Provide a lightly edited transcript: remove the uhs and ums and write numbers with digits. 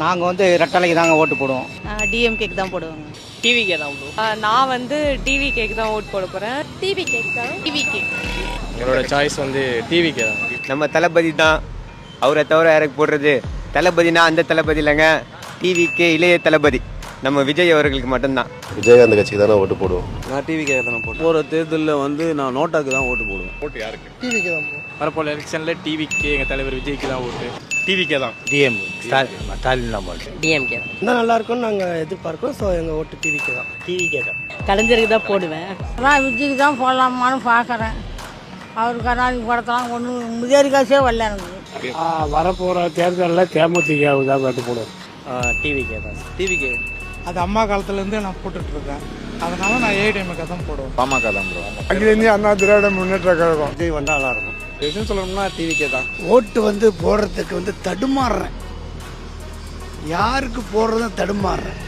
நாங்கள் வந்து ரெட்டலைக்கு தாங்க ஓட்டு போடுவோம். டிஎம்கேக்கு தான் போடுவாங்க. டிவிக்கே தான் போடுவோம். நான் வந்து டிவி கேக்கு தான் ஓட் போட போகிறேன். டிவி கேக் தான். டிவிக்கு என்னோட சாய்ஸ் வந்து டிவிக்கே தான். நம்ம தளபதி தான், அவரை தவிர யாருக்கு போடுறது? தளபதினா அந்த தளபதி இல்லைங்க, டிவிக்கே இளைய தளபதி நம்ம விஜய் அவர்களுக்கு மட்டும்தான். விஜயகாந்த் கட்சிக்கு தானே ஓட்டு போடுவோம். நான் டிவிக்கே தானே போடுவேன். போகிற தேர்தலில் வந்து நான் நோட்டாக்கு தான் ஓட்டு போடுவேன். ஓட்டு யாருக்கு? டிவிக்கு தான் போடுவோம். வரப்போல எலெக்ஷனில் டிவிக்கு எங்கள் தலைவர் விஜய்க்கு தான் ஓட்டு. டிவிக்கே தான். ஸ்டாலின் தான் போடுவோம். டிஎம்கே தான். இன்னும் நல்லா இருக்கும்னு நாங்கள் எதிர்பார்க்கோம். ஸோ எங்கள் ஓட்டு டிவிக்கு தான். டிவிக்கே தான். கலைஞருக்கு தான் போடுவேன். அதான் விஜய்க்கு தான் போடலாமான்னு பார்க்குறேன். அவர் கருணாநிதி படத்தெல்லாம் ஒன்றும் முதியோர் காசே வரல எனக்கு. வரப்போகிற தேர்தலில் தேமுதிகவுக்கு தான் ஓட்டு போடுவோம். டிவிக்கே தான். டிவிக்கே. அது அம்மா காலத்துலேருந்தே நான் போட்டுட்டு இருக்கேன். அதனால நான் ஏடிஎம்கே தான் போடுவேன். பாமக தான் ப்ரோ. அகில இந்திய அண்ணா திராவிட முன்னேற்ற கழகம். விஜய் வந்தால் நல்லா இருக்கும். எதுவும் சொல்லணும்னா டிவிக்கே தான். ஓட்டு வந்து போடுறதுக்கு வந்து தடுமாறுறேன். யாருக்கு போடுறதும் தடுமாறுறேன்.